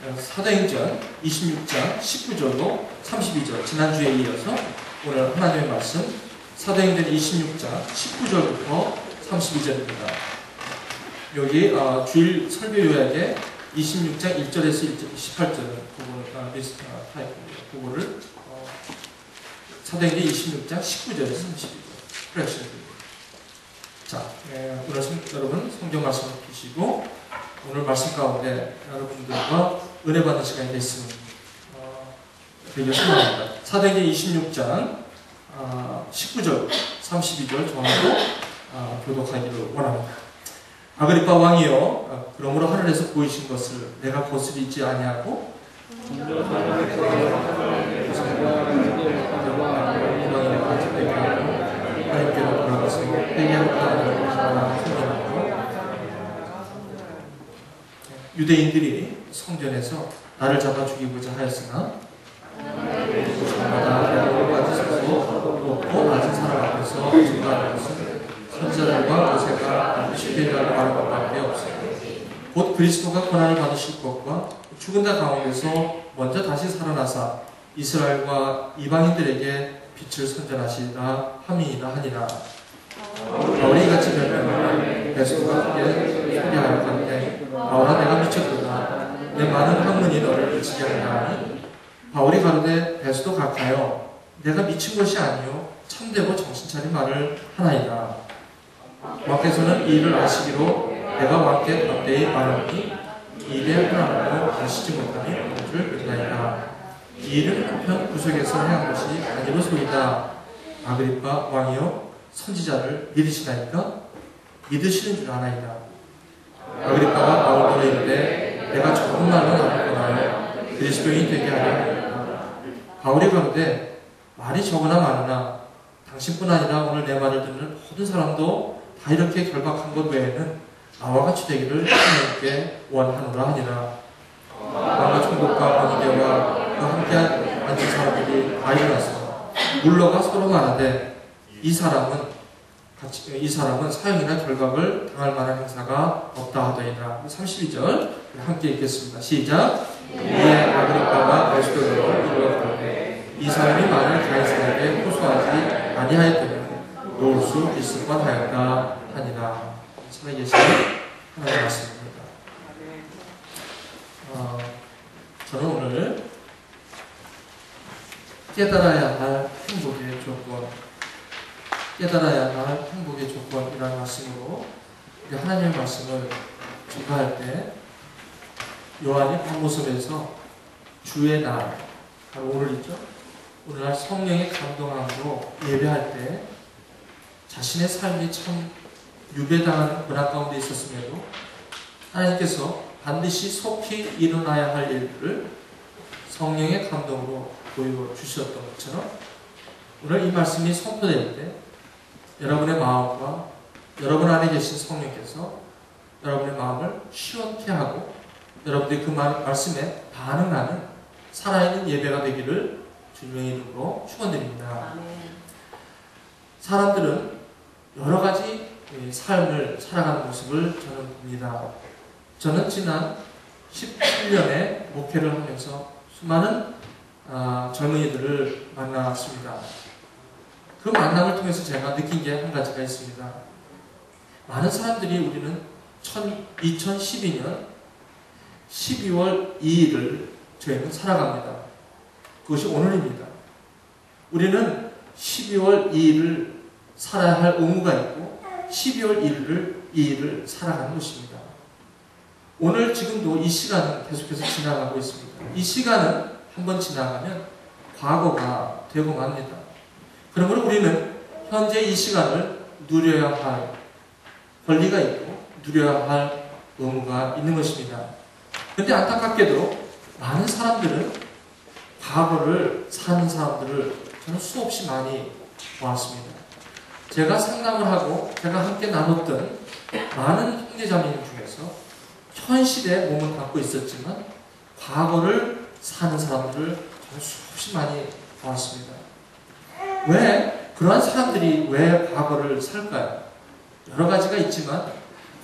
사도행전 26장 19절로 32절, 지난주에 이어서 오늘 하나님의 말씀 사도행전 26장 19절부터 32절입니다. 여기 주일 설교 요약에 26장 1절에서 18절 그거를 사도행전 26장 19절에서 32절 프렉션입니다. 자, 오늘 여러분 성경 말씀을 보시고 오늘 말씀 가운데 여러분들과 은혜 받는 시간이 됐으면 되길 소망합니다. 사도행전 26장 19절, 32절 전하고 교독하기를 원합니다. 아그리빠 왕이여, 그러므로 하늘에서 보이신 것을 내가 거스리지 아니하고 하나님께로 돌아가서 회개하고 유대인들이 성전에서 나를 잡아 죽이고자 하였으나 높고 낮은 사람 앞에서 증거하는 것은 선지자들과 모세가 반드시 되리라고 말한 것밖에 없어요. 곧 그리스도가 고난을 받으실 것과 죽은 자 가운데서 먼저 다시 살아나사 이스라엘과 이방인들에게 빛을 선전하시리라 함이니라 하니라. 바울이 같이 변명하면 베스도가 크게 소리하여 가는데 바울아 내가 미쳤도다. 내 많은 학문이 너를 미치게 하리라 하니 바울이 가로되 베스도 각하여 내가 미친 것이 아니요 참되고 정신차린 말을 하나이다. 왕께서는 이 일을 아시기로 내가 왕께 담대히 말하니 이 일에 하나님도 아시지 못하니 그것을 믿나이다. 이 일은 그편 구석에서 행한 것이 아니로소이다. 아그리빠 왕이여 선지자를 믿으시나이까? 믿으시는 줄 아나이다. 아그리빠가 바울에게 이르되 내가 적은 말은 아니거나요 그리스도인이 되게 하려 합니다. 바울이 가로되 말이 적으나 많으나 당신뿐 아니라 오늘 내 말을 듣는 모든 사람도 다 이렇게 결박한 것 외에는 나와 같이 되기를 하나님께 원하노라 하니라. 왕과 총독과 번이게와 그 함께 앉은 사람들이 다 일어나서 물러가 서로 말하되 이 사람은 사형이나 결박을 당할 만한 행사가 없다 하더이다. 32절 함께 읽겠습니다. 시작. 이에 아그리빠가 베스도로 이르렀는데 이 사람이 만일 가이사에게 호소하지 아니하였다면 놓을 수 있을 뻔하였다 하니라. 살아계신 하나님의 말씀입니다. 저는 오늘 깨달아야 할 행복의 조건, 깨달아야 할 행복의 조건이라는 말씀으로 하나님의 말씀을 전가할 때 요한이 박모습에서 주의 날, 바로 오늘이죠. 오늘날 성령의 감동함으로 예배할 때 자신의 삶이 참 유배당하는 고난 가운데 있었음에도 하나님께서 반드시 속히 일어나야 할 일들을 성령의 감동으로 보여주셨던 것처럼 오늘 이 말씀이 선포될 때 여러분의 마음과 여러분 안에 계신 성령께서 여러분의 마음을 시원케 하고 여러분들이 그 말씀에 반응하는 살아있는 예배가 되기를 주님의 이름으로 축원드립니다. 사람들은 여러 가지 삶을 살아가는 모습을 저는 봅니다. 저는 지난 17년의 목회를 하면서 수많은 젊은이들을 만났습니다. 그 만남을 통해서 제가 느낀 게 한 가지가 있습니다. 많은 사람들이 우리는 2012년 12월 2일을 저희는 살아갑니다. 그것이 오늘입니다. 우리는 12월 2일을 살아야 할 의무가 있고 12월 2일을 살아가는 것입니다. 오늘 지금도 이 시간은 계속해서 지나가고 있습니다. 이 시간은 한번 지나가면 과거가 되고 맙니다. 그러므로 우리는 현재 이 시간을 누려야 할 권리가 있고 누려야 할 의무가 있는 것입니다. 그런데 안타깝게도 많은 사람들은 과거를 사는 사람들을 저는 수없이 많이 보았습니다. 제가 상담을 하고 제가 함께 나눴던 많은 형제자매님 중에서 현실에 몸을 갖고 있었지만 과거를 사는 사람들을 저는 수없이 많이 보았습니다. 왜 그러한 사람들이 왜 과거를 살까요? 여러 가지가 있지만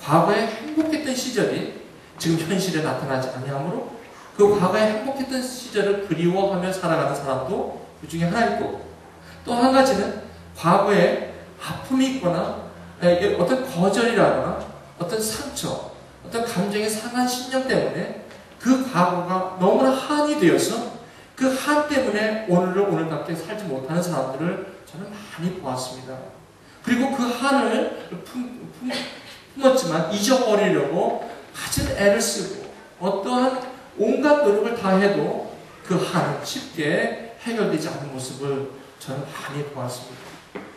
과거에 행복했던 시절이 지금 현실에 나타나지 아니하므로 그 과거에 행복했던 시절을 그리워하며 살아가는 사람도 그 중에 하나일 거고, 또 한 가지는 과거에 아픔이 있거나 어떤 거절이라거나 어떤 상처, 어떤 감정의 상한 심령 때문에 그 과거가 너무나 한이 되어서 그 한 때문에 오늘을 오늘답게 살지 못하는 사람들을 저는 많이 보았습니다. 그리고 그 한을 품었지만 잊어버리려고 갖은 애를 쓰고 어떠한 온갖 노력을 다해도 그 한은 쉽게 해결되지 않는 모습을 저는 많이 보았습니다.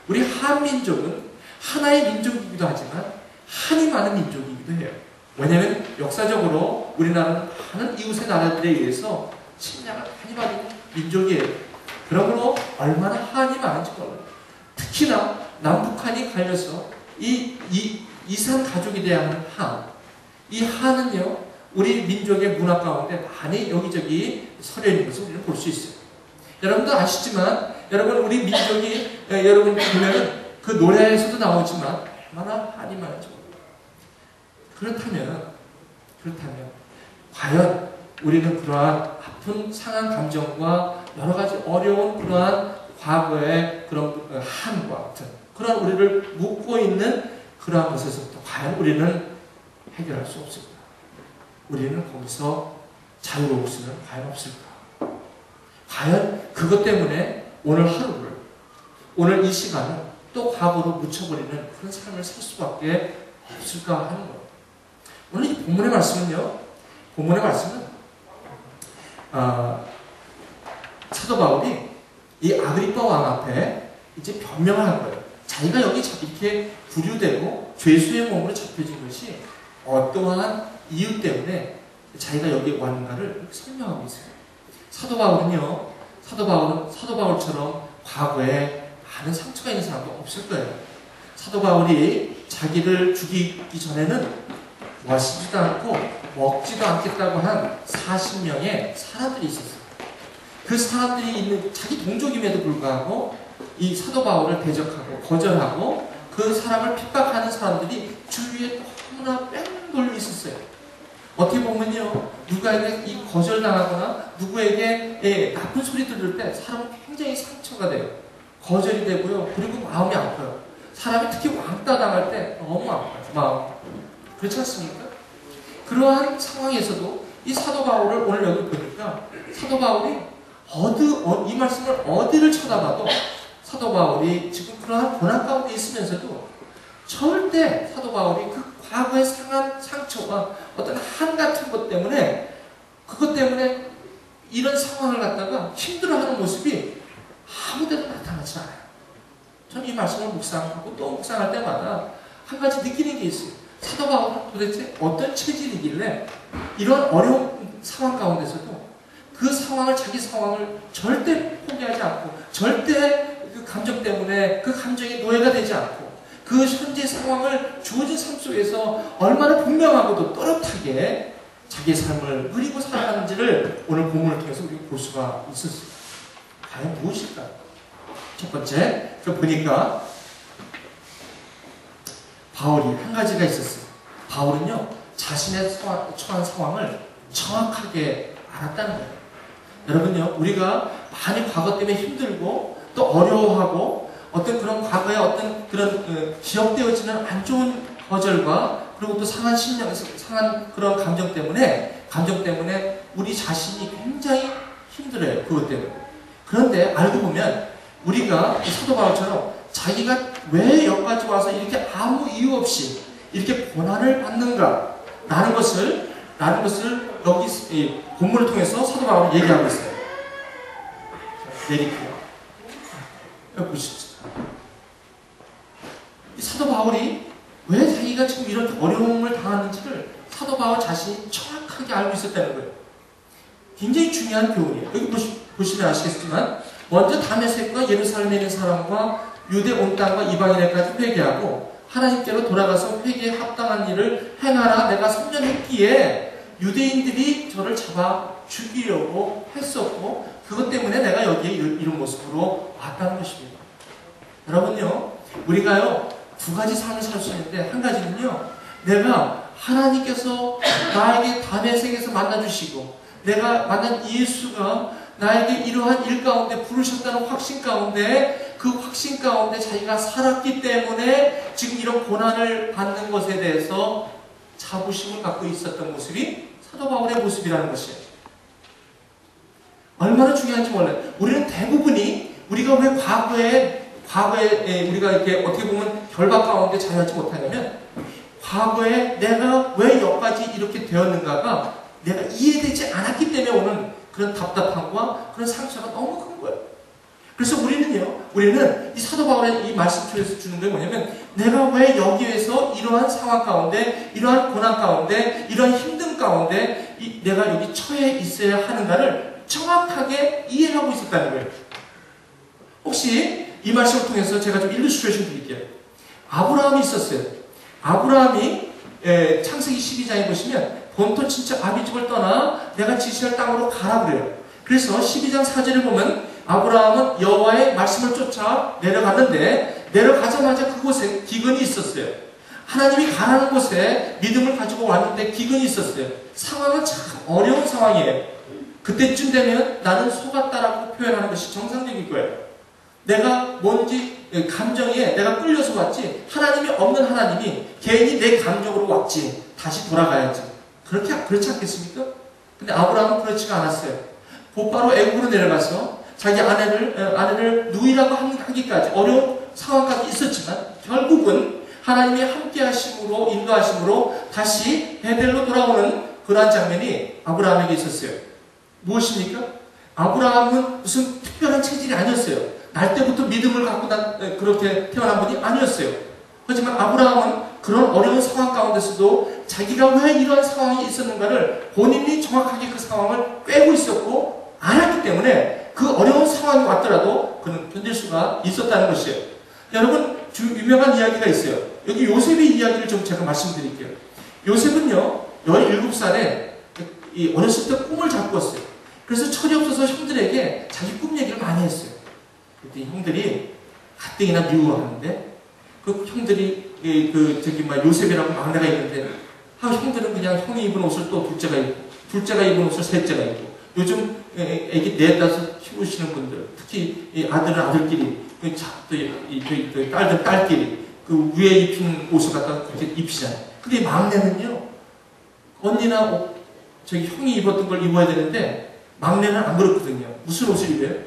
우리 한민족은 하나의 민족이기도 하지만 한이 많은 민족이기도 해요. 왜냐하면 역사적으로 우리나라는 많은 이웃의 나라들에 의해서 침략을 많이 받은 민족이에요. 그러므로 얼마나 한이 많은지 몰라요. 특히나 남북한이 갈려서 이 이산 가족이 되어야 하는 한, 이 한은요 우리 민족의 문화 가운데 많이 여기저기 서려 있는 것을 우리는 볼 수 있어요. 여러분도 아시지만 여러분 우리 민족이 여러분 보면 그 노래에서도 나오지만 얼마나 한이 많은지 몰라요. 그렇다면 과연 우리는 그러한 아픈 상한 감정과 여러 가지 어려운 그러한 과거의 그런 한과 같은 그런 우리를 묶고 있는 그러한 것에서부터 과연 우리는 해결할 수 없을까? 우리는 거기서 자유로울 수는 과연 없을까? 과연 그것 때문에 오늘 하루를, 오늘 이 시간을 또 과거로 묻혀버리는 그런 삶을 살 수밖에 없을까 하는 거예요. 오늘 이 본문의 말씀은요, 본문의 말씀은 사도 바울이 이 아그리빠 왕 앞에 이제 변명을 한 거예요. 자기가 여기 이렇게 구류되고 죄수의 몸으로 잡혀진 것이 어떠한 이유 때문에 자기가 여기 왔는가를 설명하고 있어요. 사도 바울처럼 과거에 많은 상처가 있는 사람도 없을 거예요. 사도 바울이 자기를 죽이기 전에는 마시지도 않고 먹지도 않겠다고 한 40명의 사람들이 있었어요. 그 사람들이 있는 자기 동족임에도 불구하고 이 사도 바울을 대적하고 거절하고 그 사람을 핍박하는 사람들이 주위에 너무나 뺑 돌려 있었어요. 어떻게 보면요, 누구에게 이 거절당하거나 누구에게 나쁜 소리 들을 때 사람은 굉장히 상처가 돼요. 거절이 되고요. 그리고 마음이 아파요. 사람이 특히 왕따 당할 때 너무 아파요. 마음. 그렇지 않습니까? 그러한 상황에서도 이 사도 바울을 오늘 여기 보니까 사도 바울이 이 말씀을 어디를 쳐다봐도 사도 바울이 지금 그러한 고난 가운데 있으면서도 절대 사도 바울이 그 과거의 상한 상처와 어떤 한 같은 것 때문에 그것 때문에 이런 상황을 갖다가 힘들어하는 모습이 아무데도 나타나지 않아요. 저는 이 말씀을 묵상하고 또 묵상할 때마다 한 가지 느끼는 게 있어요. 사도 바울은 도대체 어떤 체질이길래 이런 어려운 상황 가운데서도 그 상황을, 자기 상황을 절대 포기하지 않고 절대 그 감정 때문에 그 감정이 노예가 되지 않고 그 현재 상황을 주어진 삶 속에서 얼마나 분명하고도 또렷하게 자기의 삶을 누리고 살아가는지를 오늘 본문을 통해서 우리가 볼 수가 있었어요. 과연 무엇일까? 첫 번째, 보니까 바울이 한 가지가 있었어요. 바울은요, 자신의 처한 상황을 정확하게 알았다는 거예요. 여러분요, 우리가 많이 과거 때문에 힘들고 또 어려워하고 어떤 그런 과거의 어떤 그런 기억되어지는 안 좋은 거절과 그리고 또 상한 심령, 상한 그런 감정 때문에 우리 자신이 굉장히 힘들어요. 그것 때문에. 그런데 알고 보면 우리가 사도 바울처럼 자기가 왜 여기까지 와서 이렇게 아무 이유 없이 이렇게 고난을 받는가 라는 것을 여기 본문을 통해서 사도 바울이 얘기하고 있어요. 내릴게요. 여기 보십시오. 이 사도 바울이 왜 자기가 지금 이런 어려움을 당하는지를 사도 바울 자신이 정확하게 알고 있었다는 거예요. 굉장히 중요한 교훈이에요. 여기 보시면 아시겠지만 먼저 다메섹과 예루살렘에 있는 사람과 유대 온 땅과 이방인에까지 회개하고 하나님께로 돌아가서 회개에 합당한 일을 행하라 내가 선전했기에 유대인들이 저를 잡아 죽이려고 했었고 그것 때문에 내가 여기에 이런 모습으로 왔다는 것입니다. 여러분요, 우리가요 두 가지 삶을 살 수 있는데 한 가지는요, 내가 하나님께서 나에게 다메섹에서 만나주시고 내가 만난 예수가 나에게 이러한 일 가운데 부르셨다는 확신 가운데 그 확신 가운데 자기가 살았기 때문에 지금 이런 고난을 받는 것에 대해서 자부심을 갖고 있었던 모습이 사도 바울의 모습이라는 것이에요. 얼마나 중요한지 몰라요. 우리는 대부분이 우리가 왜 과거에 우리가 이렇게 어떻게 보면 결박 가운데 자유하지 못하냐면 과거에 내가 왜 여기까지 이렇게 되었는가가 내가 이해되지 않았기 때문에 오는 그런 답답함과 그런 상처가 너무 큰 거예요. 그래서 우리는 이 사도 바울의 이 말씀 속에서 주는 게 뭐냐면 내가 왜 여기에서 이러한 상황 가운데 이러한 고난 가운데 이러한 힘든 가운데 내가 여기 처해 있어야 하는가를 정확하게 이해하고 있었다는 거예요. 혹시 이 말씀을 통해서 제가 좀 일루스트레이션 드릴게요. 아브라함이 있었어요. 아브라함이 창세기 12장에 보시면 본토 친척 아비집을 떠나 내가 지시할 땅으로 가라 그래요. 그래서 12장 4절을 보면 아브라함은 여호와의 말씀을 쫓아 내려갔는데 내려가자마자 그곳에 기근이 있었어요. 하나님이 가라는 곳에 믿음을 가지고 왔는데 기근이 있었어요. 상황은 참 어려운 상황이에요. 그때쯤 되면 나는 속았다라고 표현하는 것이 정상적일 거예요. 내가 뭔지 감정에 내가 끌려서 왔지 하나님이 없는 하나님이 괜히 내 감정으로 왔지 다시 돌아가야지 그렇지 않겠습니까? 근데 아브라함은 그렇지가 않았어요. 곧바로 애굽으로 내려가서 자기 아내를 누이라고 하기까지 어려운 상황까지 있었지만 결국은 하나님이 함께 하심으로 인도하심으로 다시 베델로 돌아오는 그러한 장면이 아브라함에게 있었어요. 무엇입니까? 아브라함은 무슨 특별한 체질이 아니었어요. 날 때부터 믿음을 갖고 그렇게 태어난 분이 아니었어요. 하지만 아브라함은 그런 어려운 상황 가운데서도 자기가 왜 이런 상황이 있었는가를 본인이 정확하게 그 상황을 꿰고 있었고 알았기 때문에 그 어려운 상황이 왔더라도 그는 견딜 수가 있었다는 것이에요. 여러분 유명한 이야기가 있어요. 여기 요셉의 이야기를 좀 제가 말씀드릴게요. 요셉은요 17살에 어렸을 때 꿈을 잘 꿨어요. 그래서 철이 없어서 형들에게 자기 꿈 얘기를 많이 했어요. 그때 형들이 가뜩이나 미워하는데 그 형들이 요셉이라고 막내가 있는데 형들은 그냥 형이 입은 옷을 또 둘째가 입고 둘째가 입은 옷을 셋째가 입고 요즘 애기 4-5 키우시는 분들 특히 아들은 아들끼리 딸들은 딸끼리 그 위에 입힌 옷을 갖다가 그렇게 입히잖아요. 근데 막내는요 언니나 형이 입었던 걸 입어야 되는데 막내는 안 그렇거든요. 무슨 옷을 입어요?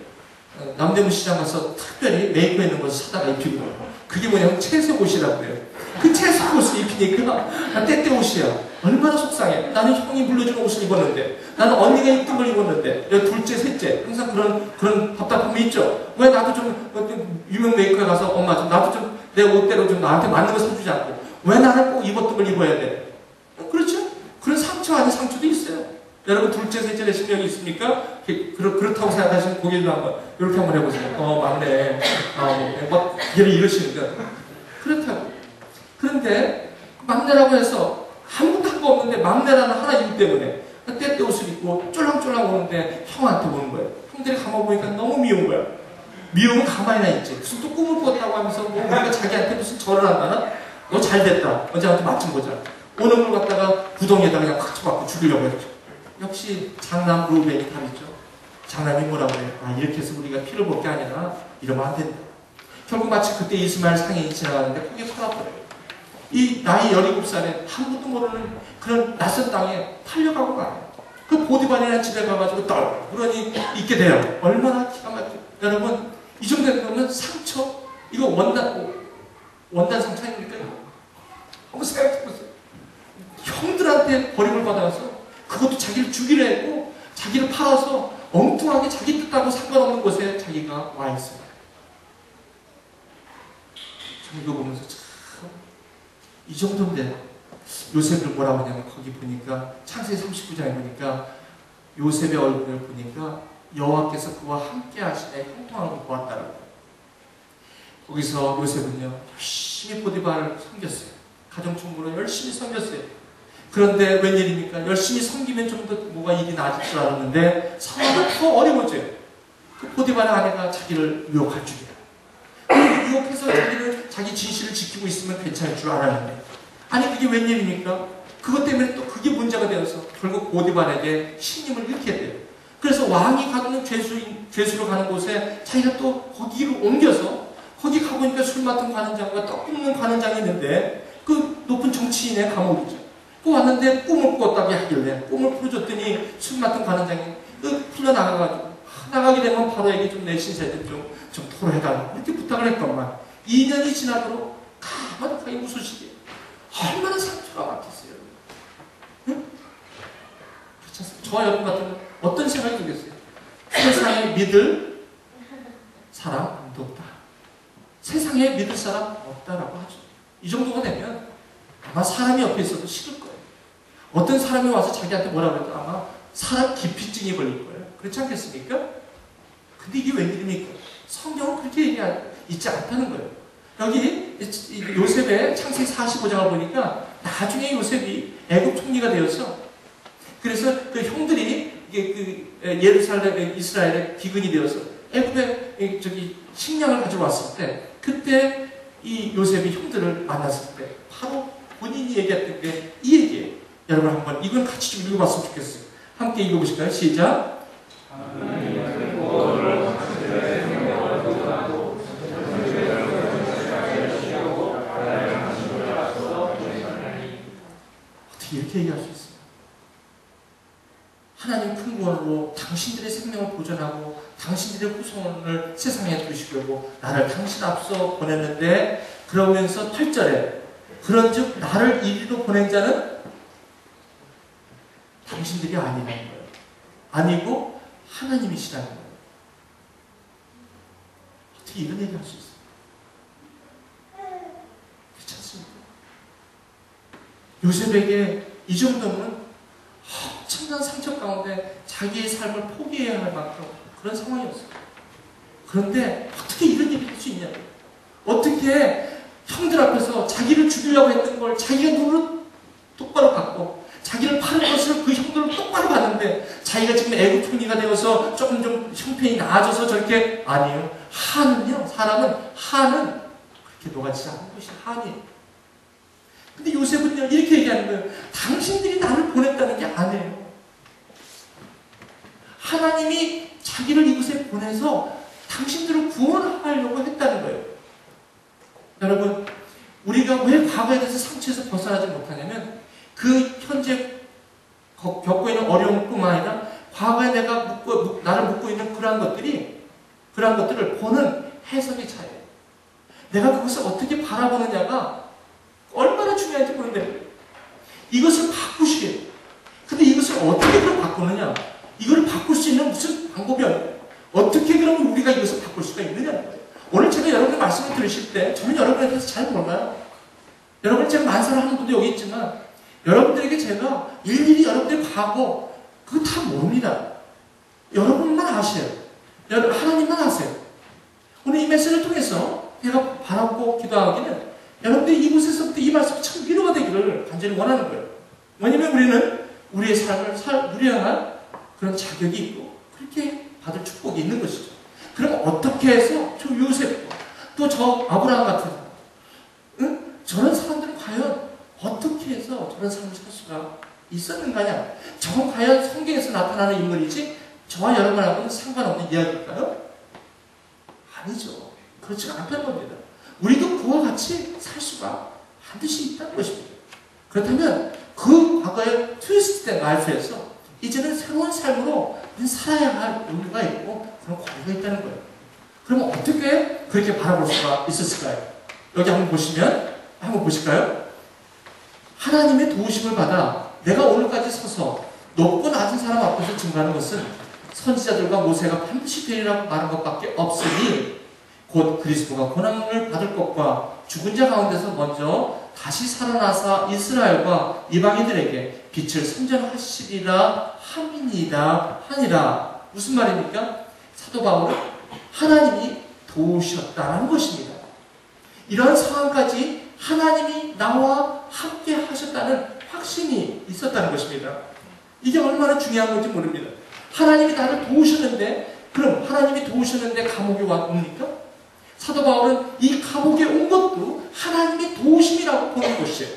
남대문 시장 가서 특별히 메이커 있는 것을 사다가 입히고 그게 뭐냐면 채색 옷이라고 해요. 그 채색 옷을 입히니까 때때 옷이야. 얼마나 속상해. 나는 형이 물려주는 옷을 입었는데 나는 언니가 입던 걸 입었는데 둘째 셋째 항상 그런 답답함이 있죠. 왜 나도 좀 유명 메이커에 가서 엄마 좀 나도 좀 내 옷대로 좀 나한테 맞는 거 사주지 않고 왜 나는 꼭 입었던 걸 입어야 돼? 그렇죠? 그런 상처 아닌 상처도 있어요. 여러분 둘째 셋째 되신 적이 있습니까? 그렇다고 생각하시는 고개도 한번 이렇게 한번 해보세요. 막내 막 이러시는 거야. 그렇다고. 그런데 막내라고 해서 아무것도 한 거 없는데 막내라는 하나 이유 때문에 때때 옷을 입고 쫄랑쫄랑 오는데 형한테 오는 거예요. 형들이 가만 보니까 너무 미운 거야. 미우면 가만히나 있지. 무슨 또 꿈을 꿨다고 하면서 뭐 우리가 자기한테 무슨 절을 한다나? 너 잘됐다. 언제한테 맞춤 보자. 오는 걸 갖다가 구덩이에다 그냥 팍 쳐박고 죽이려고 했죠. 역시 장남 루벤이 다르죠. 장남이 뭐라고 해요? 이렇게 해서 우리가 피를 볼 게 아니라 이러면 안 된다. 결국 마치 그때 이스마엘 상인이 지나가는데 크게 팔아버려요. 이 나이 17살에 아무것도 모르는 그런 낯선 땅에 팔려가고 가요. 그 보디발이라는 집에 가가지고 그러니 있게 돼요. 얼마나 기가 막혀. 여러분 이 정도 되면 상처? 이거 원단 상처 아닙니까? 한번 생각해보세요. 형들한테 버림을 받아서 그것도 자기를 죽이려 했고 자기를 팔아서 엉뚱하게 자기 뜻하고 상관없는 곳에 자기가 와 있어요. 저 이거 보면서 참 이 정도인데 요셉을 뭐라고 하냐면 거기 보니까 창세기 39장에 보니까 요셉의 얼굴을 보니까 여호와께서 그와 함께 하시네 형통하는 걸 보았다라고. 거기서 요셉은요 열심히 보디발을 섬겼어요. 가정총무로 열심히 섬겼어요. 그런데 웬일입니까? 열심히 섬기면 좀 더 뭐가 일이 나아질 줄 알았는데 상황이 더 어려워져요. 그 보디발의 아내가 자기를 유혹할 줄이야. 유혹해서 자기 진실을 지키고 있으면 괜찮을 줄 알았는데 아니 그게 웬일입니까? 그것 때문에 또 그게 문제가 되어서 결국 보디발에게 신임을 잃게 돼요. 그래서 왕이 가는 죄수로 가는 곳에 자기가 또 거기로 옮겨서 거기 가보니까 술 맡은 관원장과 떡 굽는 관원장이 있는데 그 높은 정치인의 감옥이죠. 그 왔는데 꿈을 꾸었다고 하길래 꿈을 풀어줬더니 술 맡은 관원장이 풀려나가가지고 나가게 되면 바로 얘기 좀 내 신세를 좀 토로해달라고 이렇게 부탁을 했건만 2년이 지나도록 가만히 무소식이에요. 얼마나 상처가 많겠어요. 응? 그렇지 않습니까? 저와 여러분 같으면 어떤 생각이 들겠어요? 세상에 믿을 사람 아무도 없다. 세상에 믿을 사람 없다라고 하죠. 이 정도가 되면 아마 사람이 옆에 있어도 싫을 거예요. 어떤 사람이 와서 자기한테 뭐라고 해도 아마 사람 기피증이 걸릴 거예요. 그렇지 않겠습니까? 근데 이게 웬일입니까? 성경은 그렇게 있지 않다는 거예요. 여기 요셉의 창세기 45장을 보니까 나중에 요셉이 애굽 총리가 되어서 그래서 그 형들이 예루살렘 이스라엘의 기근이 되어서 애굽에 식량을 가지고 왔을 때 그때 이 요셉이 형들을 만났을 때 바로 본인이 얘기했던 게 이 얘기예요. 여러분 한번 이건 같이 좀 읽어봤으면 좋겠어요. 함께 읽어보실까요? 시작. 어떻게 이렇게 얘기할 수 있어요? 하나님 큰 구원으로 당신들의 생명을 보존하고 당신들의 후손을 세상에 두시려고 나를 당신 앞서 보냈는데 그러면서 8절에 그런즉 나를 이리로 보낸 자는 당신들이 아니라는 거예요. 아니고 하나님이시라는 거예요. 어떻게 이런 얘기를 할 수 있어요? 그렇지 않습니까? 요셉에게 이 정도면 엄청난 상처 가운데 자기의 삶을 포기해야 할 만큼 그런 상황이었어요. 그런데 어떻게 이런 얘기를 할 수 있냐고요. 어떻게 형들 앞에서 자기를 죽이려고 했던 걸 자기가 눈으로 똑바로 봤고 자기를 파는 것을 그 형들을 똑바로 봤는데 자기가 지금 애국 총리가 되어서 조금 좀 형편이 나아져서 저렇게 아니에요. 한은요. 사람은 한은 그렇게 녹아지지 않는 것이 한이에요. 근데 요셉은요 이렇게 얘기하는 거예요. 당신들이 나를 보냈다는 게 아니에요. 하나님이 자기를 이곳에 보내서 당신들을 구원하려고 했다는 거예요. 여러분 우리가 왜 과거에 대해서 상처에서 벗어나지 못하냐면 그 현재 겪고 있는 어려움뿐만 아니라 과거에 내가 나를 묶고 있는 그러한 것들을 보는 해석의 차이예요. 내가 그것을 어떻게 바라보느냐가 얼마나 중요한지 모르는데 이것을 바꾸시게. 근데 이것을 어떻게 그럼 바꾸느냐? 이걸 바꿀 수 있는 무슨 방법이 없어요. 어떻게 그러면 우리가 이것을 바꿀 수가 있느냐는 거예요. 오늘 제가 여러분의 말씀을 들으실 때 저는 여러분에 대해서 잘 몰라요. 여러분 제가 만사를 하는 분도 여기 있지만 여러분들에게 제가 일일이 여러분들의 과거 그거 다 모릅니다. 여러분만 아세요. 하나님만 아세요. 오늘 이 메시지를 통해서 제가 바라고 기도하기는 여러분들이 이곳에서부터 이 말씀이 참 위로가 되기를 간절히 원하는 거예요. 왜냐면 우리는 우리의 삶을 누려야 그런 자격이 있고 그렇게 받을 축복이 있는 것이죠. 그럼 어떻게 해서 저 요셉 또 저 아브라함 같은 저런 사람들은 과연 어떻게 해서 저런 삶을 살 수가 있었는가냐? 저건 과연 성경에서 나타나는 인물이지 저와 여러분하고는 상관없는 이야기일까요? 아니죠. 그렇지가 않다는 겁니다. 우리도 그와 같이 살 수가 반드시 있다는 것입니다. 그렇다면 그 과거의 트위스트된 라이프에서 이제는 새로운 삶으로 살아야 할 의무가 있고 그런 권리가 있다는 거예요. 그러면 어떻게 그렇게 바라볼 수가 있었을까요? 여기 한번 보실까요? 하나님의 도우심을 받아 내가 오늘까지 서서 높고 낮은 사람 앞에서 증거하는 것은 선지자들과 모세가 반드시 되리라고 말한 것밖에 없으니 곧 그리스도가 고난을 받을 것과 죽은 자 가운데서 먼저 다시 살아나사 이스라엘과 이방인들에게 빛을 선전하시리라 함이니이다 하니라. 무슨 말입니까? 사도 바울은 하나님이 도우셨다는 것입니다. 이러한 상황까지 하나님이 나와 함께 하셨다는 확신이 있었다는 것입니다. 이게 얼마나 중요한 건지 모릅니다. 하나님이 나를 도우셨는데 그럼 하나님이 도우셨는데 감옥에 옵니까? 사도 바울은 이 감옥에 온 것도 하나님의 도우심이라고 보는 것이에요.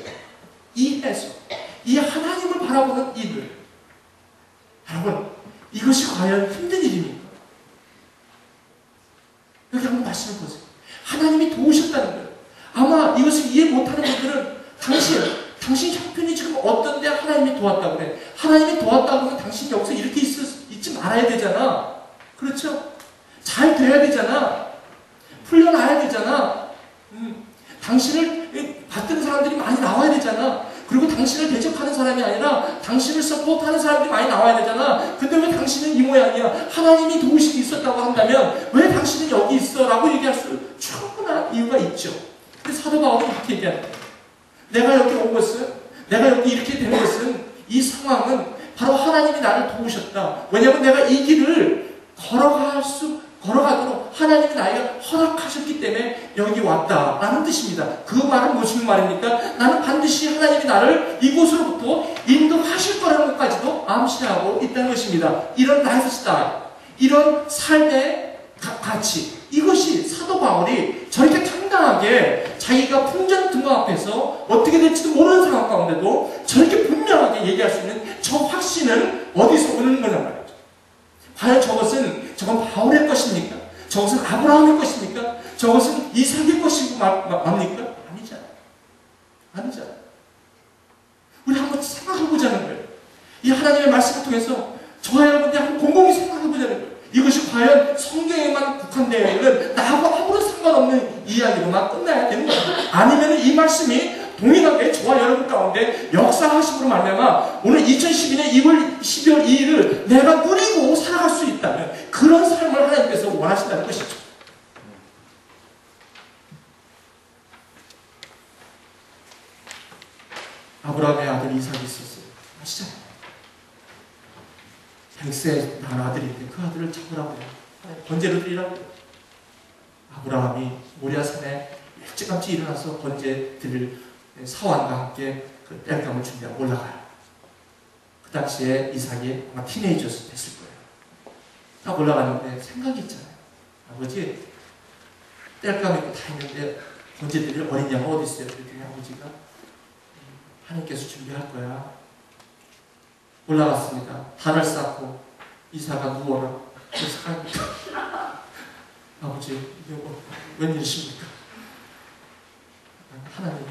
이 해석. 이 하나님을 바라보는 이 눈. 여러분, 이것이 과연 힘든 일입니까? 여기 한번 말씀을 보세요. 하나님이 도우셨다는 거예요. 아마 이것을 이해 못하는 분들은 당신 형편이 지금 어떤데 하나님이 도왔다고 그래. 하나님이 도왔다고 하면 당신이 여기서 이렇게 있지 말아야 되잖아. 그렇죠? 잘 돼야 되잖아. 풀려나야 되잖아. 당신을 받드는 사람들이 많이 나와야 되잖아. 그리고 당신을 대적하는 사람이 아니라 당신을 서포트하는 사람들이 많이 나와야 되잖아. 근데 왜 당신은 이 모양이야? 하나님이 도우심이 있었다고 한다면 왜 당신은 여기 있어? 라고 얘기할 수 충분한 이유가 있죠. 근데 사도 바울은 이렇게 얘기하는 거예요. 내가 여기 온 것은, 내가 여기 이렇게 된 것은, 이 상황은 바로 하나님이 나를 도우셨다. 왜냐하면 내가 이 길을 걸어가도록 하나님이 나에게 허락하셨기 때문에 여기 왔다 라는 뜻입니다. 그 말은 무슨 말입니까? 나는 반드시 하나님이 나를 이곳으로부터 인도하실 거라는 것까지도 암시하고 있다는 것입니다. 이런 라이프 스타일, 이런 삶의 가치, 이것이 사도 바울이 저렇게 당당하게 자기가 풍전등화 앞에서 어떻게 될지도 모르는 상황 가운데도 저렇게 분명하게 얘기할 수 있는 저 확신은 어디서 오는 거냐 말이죠. 과연 저건 바울의 것입니까? 저것은 아브라함의 것입니까? 저것은 이삭의 것이고 맙니까? 아니잖아요. 우리 한번 생각해보자는 거예요. 이 하나님의 말씀을 통해서 저와 여러분들이 한번 곰곰이 생각해보자는 거예요. 이것이 과연 성경에만 국한되어 있는 나하고 아무런 상관없는 이야기로만 끝나야 되는 거예요. 아니면 이 말씀이 동일하게 저와 여러분 가운데 역사하심으로 말미암아 오늘 2012년 12월 2일을 내가 누리고 살아갈 수 있다면 그런 삶을 하나님께서 원하신다는 것이죠. 아브라함의 아들 이삭이 있었어요. 아시잖아요. 100세 난 아들인데 그 아들을 잡으라고 해요. 번제로 드리라고 해요. 아브라함이 모리아산에 일찌감치 일어나서 번제 드릴 사환과 함께 그 땔감을 준비하고 올라가요. 그 당시에 이삭이 아마 티네이저였을 거예요. 딱 올라가는데 생각이 있잖아요. 아버지, 땔감 있고 다 있는데 번제 드릴 어린 양은 어디 있어요? 그랬더니 아버지가 하나님께서 준비할 거야. 올라갔습니다. 단을 쌓고 이삭아 누워라. 그래서 아버지, 이게 웬일이십니까? 하나님이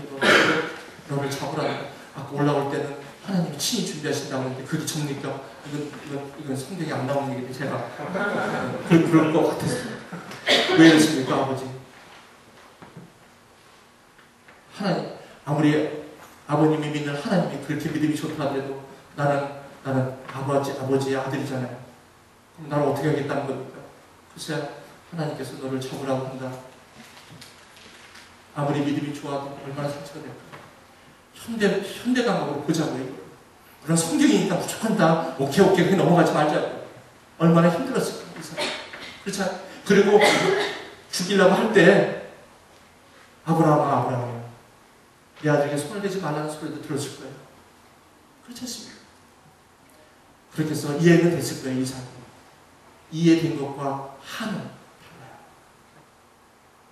너를 잡으라고. 아까 올라올 때는 하나님이 친히 준비하신다고 했는데 그게 접니까? 이건 성경에 안 나오는 얘기인데 제가 그럴 것 같았어요. 왜 이러십니까, 아버지? 하나님, 아무리 아버님이 믿는 하나님이 그렇게 믿음이 좋다 하더라도 나는 아버지의 아들이잖아요. 그럼 나를 어떻게 하겠다는 겁니까? 글쎄, 하나님께서 너를 잡으라고 한다. 아무리 믿음이 좋아도 얼마나 상처가 될까? 현대 감각으로 보자고요. 그런 성경이니까 무조건 다 오케이 그냥 넘어가지 말자고. 얼마나 힘들었을까, 이 사람. 그렇죠? 그리고 죽이려고 할 때 아브라함아 내 아들에게 손을 대지 말라는 소리도 들었을 거예요. 그렇지 않습니까? 그렇게 해서 이해는 됐을 거예요, 이삭이. 이해된 것과 하는 달라요.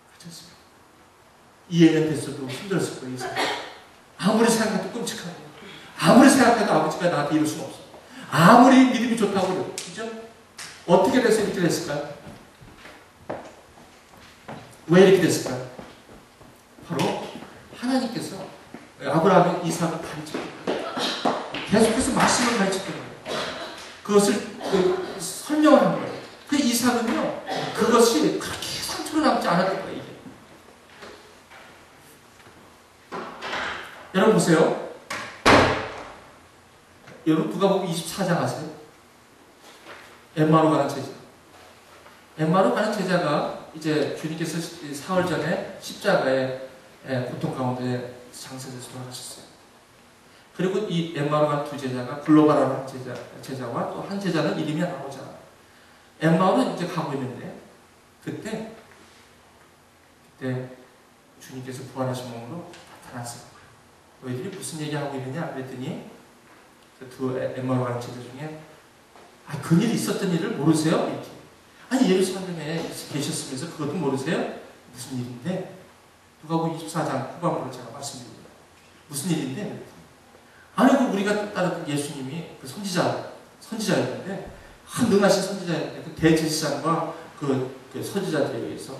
그렇지 않습니까? 이해는 됐어도 힘들었을 거예요, 이삭이. 아무리 생각해도 끔찍하고, 아무리 생각해도 아버지가 나한테 이럴 수는 없어. 아무리 믿음이 좋다고 그래요. 그죠? 어떻게 돼서 이렇게 됐을까요? 왜 이렇게 됐을까요? 바로 하나님께서 아브라함의 이삭을 가르쳤던 거예요. 계속해서 말씀을 가르쳤던 거예요. 그것을 설명을 한 거예요. 그 이삭은요, 그것이 그렇게 상처로 남지 않았던 거예요, 이게. 여러분 보세요. 여러분 누가복음 24장 아세요? 엠마로 가는 제자. 엠마로 가는 제자가 이제 주님께서 사흘 전에 십자가에 고통 가운데 장사돼서 돌아가셨어요. 그리고 이 엠마로 간 두 제자가 글로바라는 제자와 또 한 제자는 이름이 안 나오잖아요. 엠마오는 이제 가고 있는데 그때 주님께서 부활하신 몸으로 나타났어요. 너희들이 무슨 얘기하고 있느냐 그랬더니 그 두 엠마오 가는 제자 중에 그 일이 있었던 일을 모르세요? 이렇게. 아니 예루살렘에 계셨으면서 그것도 모르세요? 무슨 일인데? 누가복음 24장 후반부로 제가 말씀드립니다. 무슨 일인데? 아니 우리가 따르던 예수님이 그 선지자였는데, 능하신 선지자였는데, 그 대제사장과 그 선지자들에 의해서,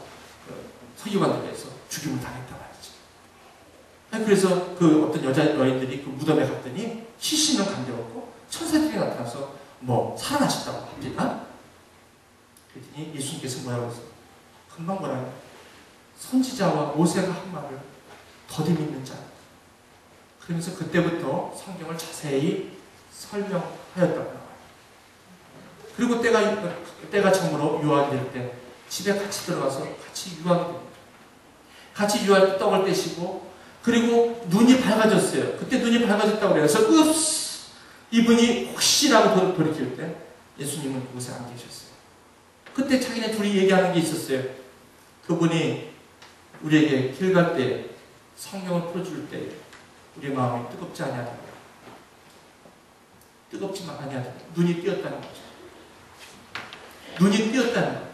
서기관들에 의해서 죽임을 당했단 말이지. 그래서 그 어떤 여인들이 그 무덤에 갔더니 시신은 간대었고 천사들이 나타나서 살아나셨다고 합니다. 그랬더니 예수님께서 뭐라고 했어요? 금방 뭐라고? 선지자와 모세가 한 말을 더디 믿는 자. 그러면서 그때부터 성경을 자세히 설명하였다고 나와요. 그리고 때가 처음으로 유학이 될 때 집에 같이 들어가서 같이 유학이 됩니다. 같이 유학 떡을 떼시고, 그리고 눈이 밝아졌어요. 그때 눈이 밝아졌다고 그래서 이분이 혹시라고 돌이킬 때 예수님은 그곳에 안 계셨어요. 그때 자기네 둘이 얘기하는 게 있었어요. 그분이 우리에게 길 갈 때 성경을 풀어줄 때 우리의 마음이 뜨겁지 아니하다. 뜨겁지만 아니하다. 눈이 띄었다는 거죠. 눈이 띄었다는 거예요.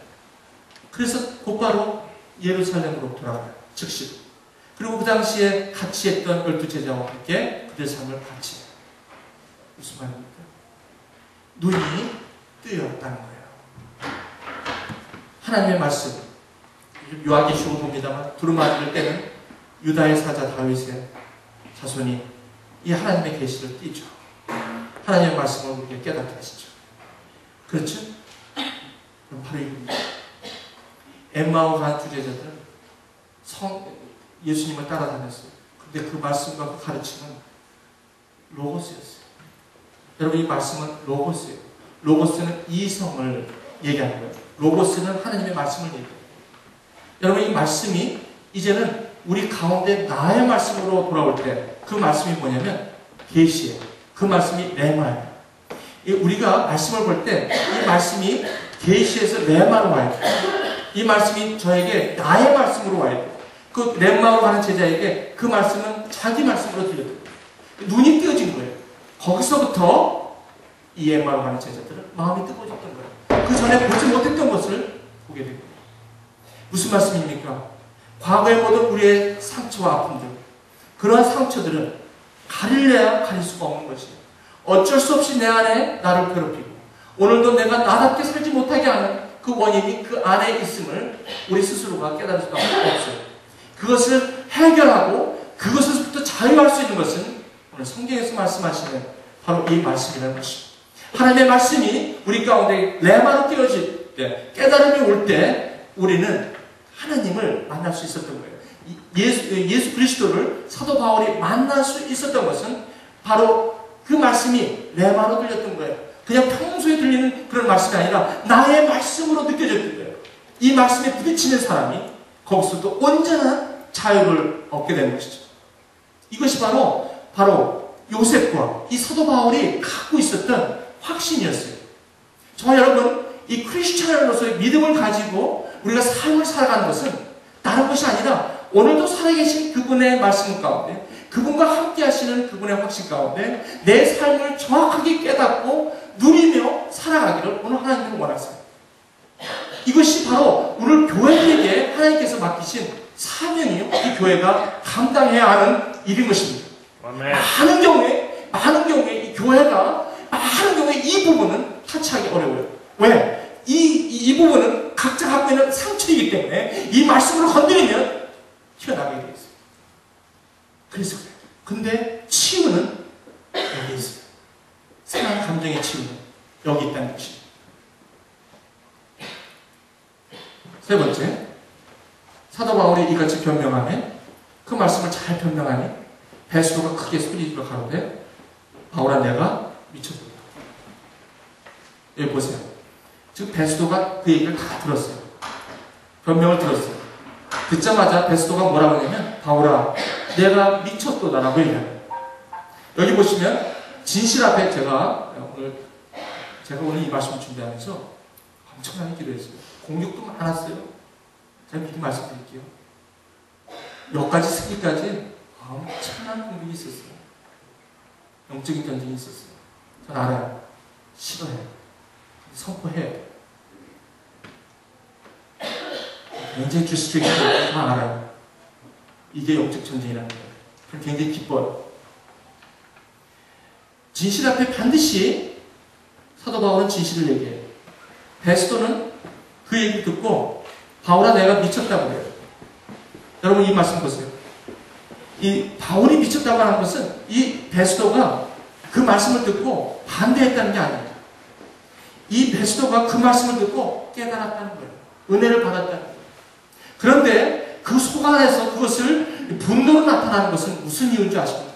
그래서 곧바로 예루살렘으로 돌아가요. 즉시. 그리고 그 당시에 같이 했던 12 제자와 함께 그들의 삶을 같이 해요. 무슨 말입니까? 눈이 뜨였다는 거예요. 하나님의 말씀, 요한계시록을 봅니다만 두루마리를 떼는 유다의 사자 다윗의 자손이 이 하나님의 계시를 띠죠. 하나님의 말씀을 우리에게 깨닫게 하시죠. 그렇죠? 그럼 바로 이겁니다. 엠마오 간 주제자들은 예수님을 따라다녔어요. 근데 그 말씀과 그 가르침은 로고스였어요. 여러분, 이 말씀은 로고스예요. 로고스는 이성을 얘기하는 거예요. 로고스는 하나님의 말씀을 얘기해요. 여러분, 이 말씀이 이제는 우리 가운데 나의 말씀으로 돌아올 때 그 말씀이 뭐냐면 계시예요. 그 말씀이 레마예요. 우리가 말씀을 볼 때 이 말씀이 계시에서 레마로 와요. 이 말씀이 저에게 나의 말씀으로 와요. 그 렘마로 가는 제자에게 그 말씀은 자기 말씀으로 들려요. 눈이 뜨어진 거예요. 거기서부터 이 엠마로 가는 제자들은 마음이 뜨거워졌던 거예요. 그 전에 보지 못했던 것을 보게 된 거예요. 무슨 말씀입니까? 과거의 모든 우리의 상처와 아픔들, 그러한 상처들은 가릴래야 가릴 수가 없는 것이에요. 어쩔 수 없이 내 안에 나를 괴롭히고 오늘도 내가 나답게 살지 못하게 하는 그 원인이 그 안에 있음을 우리 스스로가 깨달을 수가 없어요. 그것을 해결하고 그것에서부터 자유할 수 있는 것은 오늘 성경에서 말씀하시는 바로 이 말씀이라는 것입니다. 하나님의 말씀이 우리 가운데 레마로 띄어질 때, 깨달음이 올 때 우리는 하나님을 만날 수 있었던 거예요. 예수 그리스도를 사도 바울이 만날 수 있었던 것은 바로 그 말씀이 레마로 들렸던 거예요. 그냥 평소에 들리는 그런 말씀이 아니라 나의 말씀으로 느껴졌던 거예요. 이 말씀에 부딪히는 사람이 거기서도 온전한 자유를 얻게 되는 것이죠. 이것이 바로 요셉과 이 사도 바울이 갖고 있었던 확신이었어요. 정말 여러분, 이 크리스찬으로서의 믿음을 가지고 우리가 삶을 살아가는 것은 다른 것이 아니라 오늘도 살아계신 그분의 말씀 가운데, 그분과 함께 하시는 그분의 확신 가운데 내 삶을 정확하게 깨닫고 누리며 살아가기를 오늘 하나님은 원하세요. 이것이 바로 오늘 교회에게 하나님께서 맡기신 사명이요. 이 교회가 감당해야 하는 일인 것입니다. 많은 경우에 이 교회가 많은 경우에 이 부분은 타치하기 어려워요. 왜? 이 부분은 각자 갖고 있는 상처이기 때문에 이 말씀으로 건드리면 튀어나가게 되어 있어요. 그래서 그래요. 근데 치유는 여기 있어요. 상한 감정의 치유는 여기 있다는 것입니다. 세 번째, 사도 바울이 이같이 변명하며 그 말씀을 잘 변명하니 베드로가 크게 소리지며 가로되 바울아 내가 미쳤다. 여기 보세요. 지금 베드로가 그 얘기를 다 들었어요. 변명을 들었어요. 듣자마자 베드로가 뭐라고 하냐면 바울아 내가 미쳤도다라고 얘기해요. 여기 보시면 진실 앞에 제가 오늘 이 말씀을 준비하면서 엄청나게 기도했어요. 공격도 많았어요. 제가 미리 말씀드릴게요. 여기까지 쓰기까지 엄청난 공격이 있었어요. 영적인 전쟁이 있었어요. 전 알아요. 싫어해요. 선포해요. 굉장히 주스트릭트 다 알아요. 이게 영적 전쟁이라는 거예요. 굉장히 기뻐요. 진실 앞에 반드시 사도 바울은 진실을 얘기해요. 베스도는 그 얘기를 듣고 바울아 내가 미쳤다고 해요. 여러분 이 말씀 보세요. 이 바울이 미쳤다고 하는 것은 이 베스도가 그 말씀을 듣고 반대했다는 게 아니에요. 이 베스도가 그 말씀을 듣고 깨달았다는 거예요. 은혜를 받았다는 거예요. 그런데 그 속 안에서 그것을 분노로 나타나는 것은 무슨 이유인 줄 아십니까?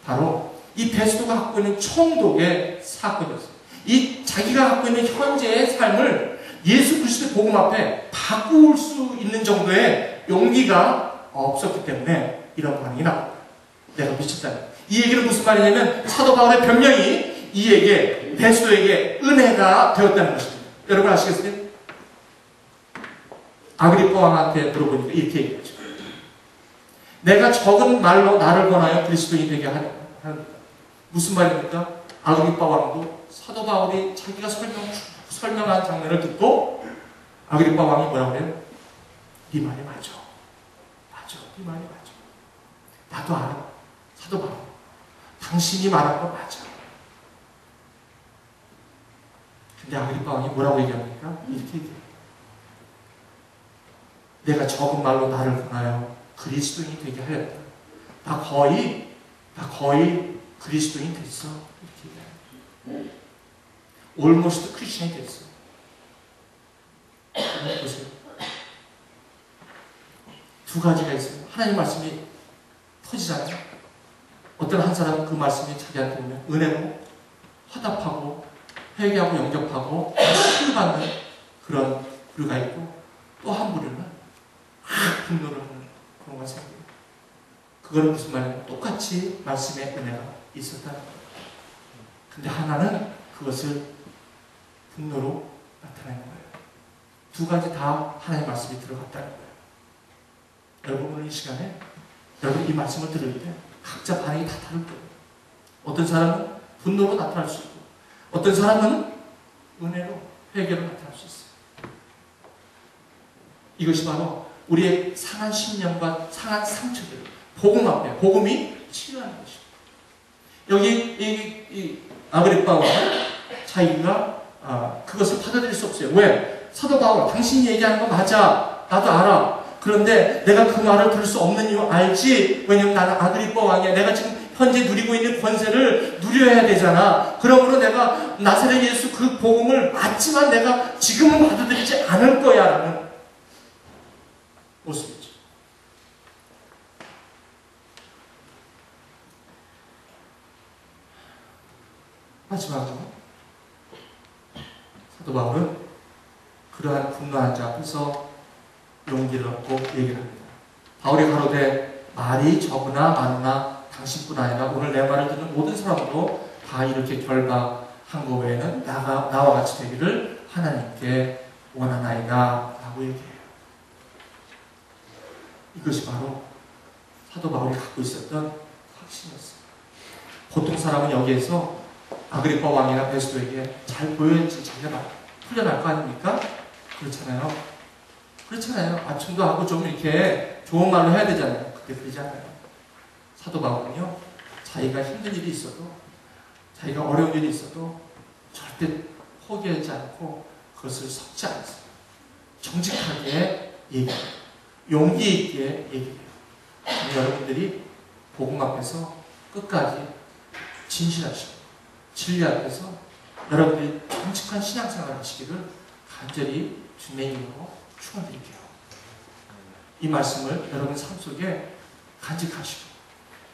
바로 이 베스도가 갖고 있는 총독의 사건이었어요. 이 자기가 갖고 있는 현재의 삶을 예수 그리스도의 복음 앞에 바꿀 수 있는 정도의 용기가 없었기 때문에 이런 반응이 나옵니다. 내가 미쳤다는. 이 얘기는 무슨 말이냐면 사도 바울의 변명이 이에게 베스도에게 은혜가 되었다는 것입니다. 여러분 아시겠어요? 아그리파 왕한테 물어보니까 이렇게 얘기하죠. 내가 적은 말로 나를 권하여 그리스도인이 되게 하는 무슨 말입니까? 아그리파 왕도 사도 바울이 자기가 설명한 장면을 듣고 아그리파 왕이 뭐라고 그래요? 네 말이 맞아. 맞아. 네 말이 맞아. 나도 알아. 사도 바울. 당신이 말한 거 맞아. 근데 아그리파 왕이 뭐라고 얘기합니까? 이렇게 얘기해요. 내가 적은 말로 나를 권하여 그리스도인이 되게 하였다. 나 거의 그리스도인 됐어. 이렇게 얘기해요. almost 크리스천이 됐어. 보세요. 두 가지가 있어요. 하나님 말씀이 터지잖아요. 어떤 한 사람은 그 말씀이 자기한테 오면 은혜로 화답하고 회개하고 영접하고 치유받는 그런 부류가 있고 또 한 부류는 분노를 하는 그런 것이 생겨요. 그거는 무슨 말이냐면 똑같이 말씀의 은혜가 있었다는 거예요. 근데 하나는 그것을 분노로 나타내는 거예요. 두 가지 다 하나님의 말씀이 들어갔다는 거예요. 여러분 오늘 이 시간에 여러분 이 말씀을 들을 때 각자 반응이 다 다를 거예요. 어떤 사람은 분노로 나타날 수 있고 어떤 사람은 은혜로 회개로 나타날 수 있어요. 이것이 바로 우리의 상한 신념과 상한 상처들 복음 앞에 복음이 치유하는 것입니다. 여기 이 아그리파 왕은 자기가 그것을 받아들일 수 없어요. 왜? 사도 바울 당신이 얘기하는 거 맞아. 나도 알아. 그런데 내가 그 말을 들을 수 없는 이유 알지? 왜냐면 나는 아그리파 왕이야. 내가 지금 현재 누리고 있는 권세를 누려야 되잖아. 그러므로 내가 나사렛 예수 그 복음을 맞지만 내가 지금은 받아들이지 않을 거야 라는 모습이죠. 마지막으로 사도 바울은 그러한 분노한 자 앞에서 용기를 얻고 얘기를 합니다. 바울이 가로되 말이 적으나 많으나 당신뿐 아니라 오늘 내 말을 듣는 모든 사람도 다 이렇게 결박한 것 외에는 나와 같이 되기를 하나님께 원하나이다 라고 얘기해요. 이것이 바로 사도 바울이 갖고 있었던 확신이었어요. 보통 사람은 여기에서 아그리파 왕이나 베스도에게 잘 보여야지 자기가 풀려날 거 아닙니까? 그렇잖아요. 아침도 하고 좀 이렇게 좋은 말로 해야 되잖아요. 그게 그러지 않아요. 사도 바울은요, 자기가 힘든 일이 있어도, 자기가 어려운 일이 있어도 절대 포기하지 않고 그것을 섞지 않았어요. 정직하게 얘기해요. 용기 있게 얘기해요. 여러분들이 복음 앞에서 끝까지 진실하시고 진리 앞에서 여러분들이 정직한 신앙생활을 하시기를 간절히 주님의 이름으로 축원드릴게요. 이 말씀을 여러분 삶 속에 간직하시고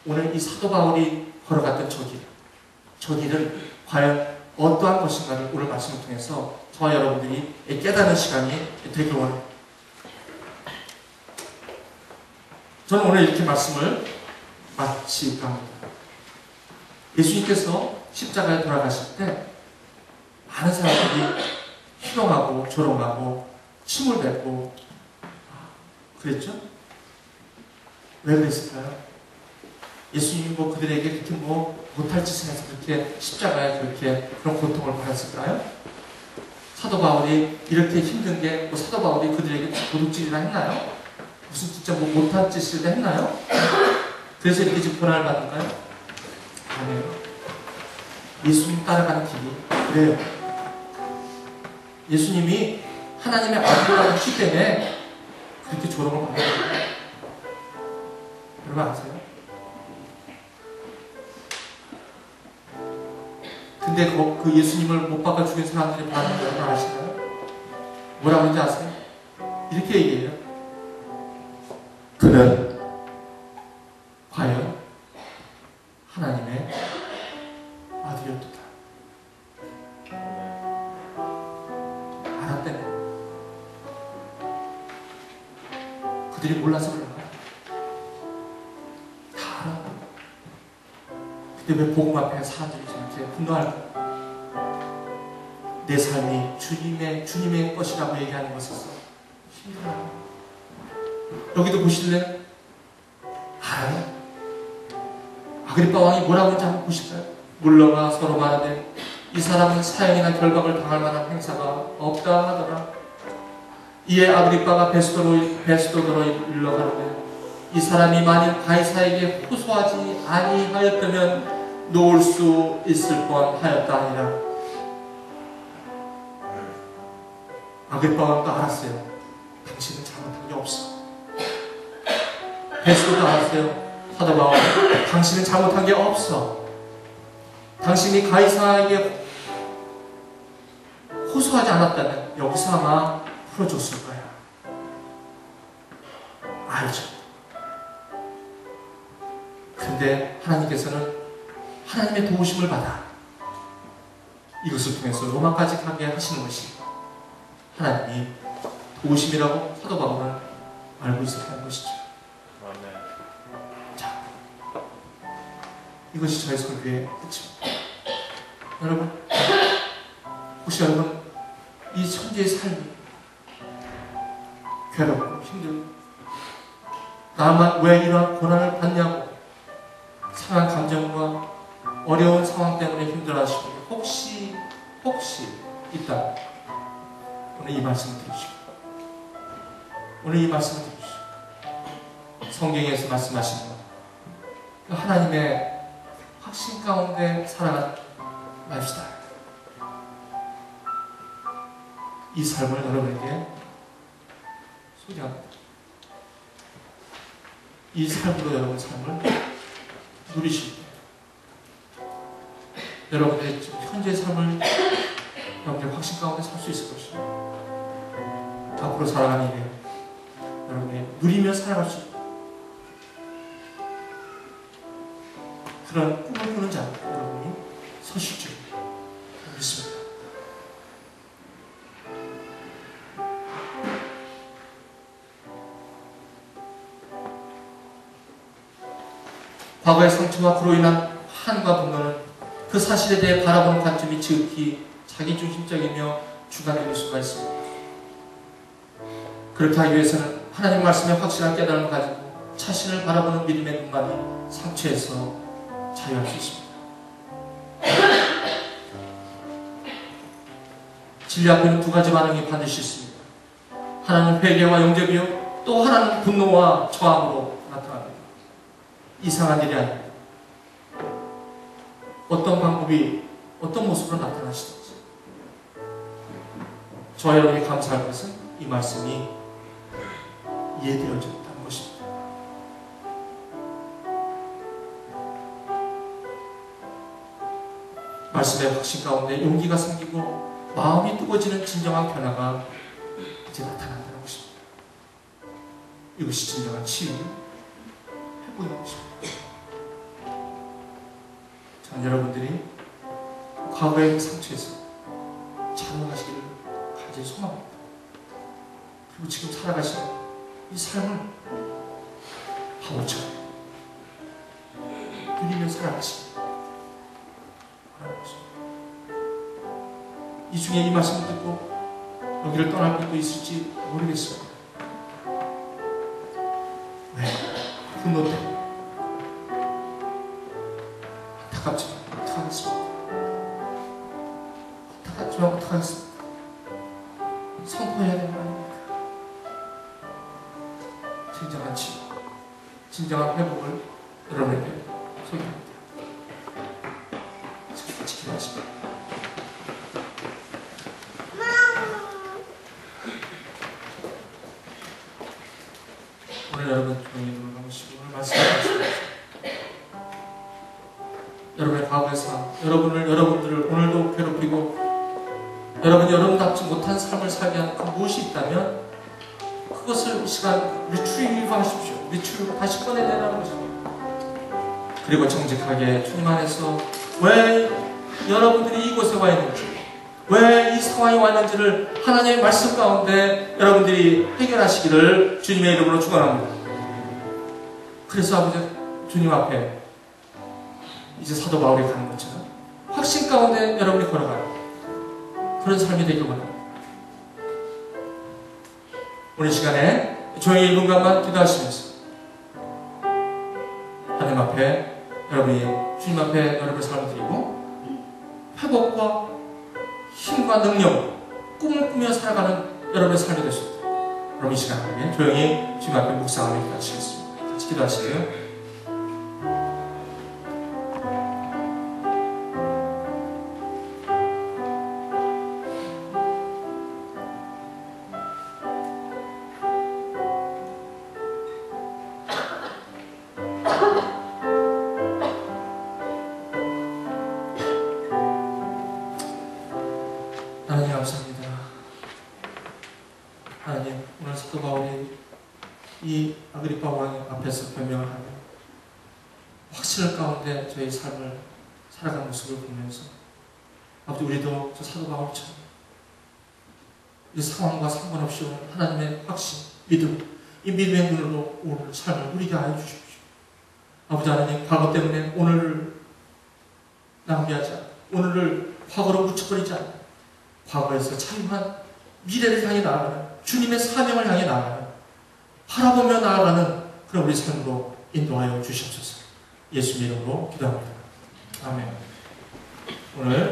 오늘 이 사도 바울이 걸어갔던 저 길은 과연 어떠한 것인가를 오늘 말씀을 통해서 저와 여러분들이 깨닫는 시간이 되길 원합니다. 저는 오늘 이렇게 말씀을 마칠까 합니다. 예수님께서 십자가에 돌아가실 때 많은 사람들이 희롱하고 조롱하고 침을 뱉고 그랬죠? 왜 그랬을까요? 예수님이 뭐 그들에게 그렇게 뭐 못할 짓을 해서 그렇게 십자가에 그렇게 그런 고통을 받았을까요? 사도 바울이 이렇게 힘든 게 뭐 사도 바울이 그들에게 도둑질이나 했나요? 무슨 진짜 뭐 못할 짓을 했나요? 그래서 이렇게 지금 고난을 받을까요? 아니에요. 예수님 따라가는 길이 그래요. 예수님이 하나님의 아들이라고 했기 때문에 그렇게 조롱을 받는 거예요. 여러분 아세요? 근데 그 예수님을 못 박아 죽인 사람들이 반응을 여러분 아시나요? 뭐라고 하는지 아세요? 이렇게 얘기해요. 그는 과연 하나님의 아들이었다. 알았다네. 그들이 몰라서 그런가? 다 알아. 근데 왜 복음 앞에 사람들이 저렇게 분노할까? 내 삶이 주님의 것이라고 얘기하는 것에서 힘들어요. 여기도 보실래요? 알아요? 아그리빠 왕이 뭐라고 했는지 한번 보실까요? 물러가 서로 말하되 이 사람은 사형이나 결박을 당할 만한 행사가 없다 하더라. 이에 아그리빠가 베스도더로 일러가는데 이 사람이 만일 가이사에게 호소하지 아니하였다면 놓을 수 있을 뻔하였다 하니라. 아그리빠 왕도 알았어요. 당신은 잘못한 게 없어. 베스도도 알았어요. 사도 바울, 당신은 잘못한 게 없어. 당신이 가이사에게 호소하지 않았다면 여기서 아마 풀어줬을 거야. 알죠. 근데 하나님께서는 하나님의 도우심을 받아 이것을 통해서 로마까지 가게 하시는 것이 하나님이 도우심이라고 사도 바울은 알고 있었다는 것이죠. 자, 이것이 저의 설교의 끝입니다. 여러분, 혹시 여러분 이 천지의 삶이 괴롭고 힘들고 나만 왜 이러한 고난을 받냐고 상한 감정과 어려운 상황 때문에 힘들어하시고 혹시 있다면 오늘 이 말씀을 들으시고 오늘 이 말씀을 들으시고 성경에서 말씀하시는 것 하나님의 확신 가운데 살아가는 맙시다. 이 삶을 여러분에게 소개합니다. 이 삶으로 여러분 삶을 누리실 때 여러분의 현재의 삶을 여러분의 확신 가운데 살 수 있을 것입니다. 앞으로 살아가는 일에 여러분이 누리며 살아갈 수 있는 그런 꿈을 꾸는 자 여러분이 서실 줄 믿습니다. 과거의 상처와 그로 인한 한과 분노는 그 사실에 대해 바라보는 관점이 지극히 자기중심적이며 주관적일 수가 있습니다. 그렇게 하기 위해서는 하나님 말씀의 확실한 깨달음을 가지고 자신을 바라보는 믿음의 눈만이 상처에서 자유할 수 있습니다. 진리 앞에는 두 가지 반응이 반드시 있습니다. 하나는 회개와 영접이요 또 하나는 분노와 저항으로 나타납니다. 이상한 일이 아닙니다. 어떤 방법이 어떤 모습으로 나타나시든지 저와 여러분이 감사할 것은 이 말씀이 이해되어졌다는 것입니다. 말씀의 확신 가운데 용기가 생기고 마음이 뜨거워지는 진정한 변화가 이제 나타난다는 것입니다. 이것이 진정한 치유, 회복인 것입니다. 저는 여러분들이 과거의 상처에서 자유하시기를 간절히 소망합니다. 그리고 지금 살아가시는 이 삶을 바보처럼 누리며 살아가시기 바라는 것입니다. 이 중에 이 말씀을 듣고 여기를 떠날 분도 있을지 모르겠습니다. 왜? 분노 때문에. 안타깝지만 어떡하겠습니까? 안타깝지만 어떡하겠습니까? 선포해야 되는 거 아닙니까? 진정한 치유, 진정한 회복을 여러분에게 소개합니다. 기도하십니다. 오늘 여러분 조용히 눈을 감으시고 오늘 말씀하십니다. 여러분의 과거의 삶, 여러분들을 오늘도 괴롭히고 여러분답지 못한 삶을 살게 하는 그 무엇이 있다면 그것을 이 시간 리트리브하십시오. 리트리브 다시 꺼내내라는 것입니다. 그리고 정직하게 주님 안에서 왜 여러분들이 이곳에 와 있는지, 왜 이 상황이 왔는지를 하나님의 말씀 가운데 여러분들이 해결하시기를 주님의 이름으로 축원합니다. 그래서 아버지 주님 앞에 이제 사도 바울이 가는 것처럼 확신 가운데 여러분이 걸어가는 그런 삶이 되길 원합니다. 오늘 시간에 조용히 1분간만 기도하시면서 하나님 앞에 여러분이 주님 앞에 여러분의 삶을 드리고 회복과 힘과 능력, 꿈을 꾸며 살아가는 여러분의 삶이 될 수 있다. 그럼 이 시간에 조용히 주님 앞에 묵상하며 기도하시겠습니다. 같이 기도하시고요. 하나님 감사합니다. 하나님 오늘 사도 바울이 이 아그리파 왕 앞에서 변명을 하며 확신을 가운데 저희 삶을 살아가는 모습을 보면서 아버지 우리도 저 사도 바울처럼 이 상황과 상관없이 하나님의 확신, 믿음, 이 믿음의 눈으로 오늘 삶을 누리게 하여 주십시오. 아버지 하나님 과거 때문에 오늘을 낭비하지 않고 오늘을 과거로 묻혀버리지 않고 과거에서 자유한 미래를 향해 나아가는 주님의 사명을 향해 나아가는 바라보며 나아가는 그런 우리 삶으로 인도하여 주시옵소서. 예수님 이름으로 기도합니다. 아멘. 오늘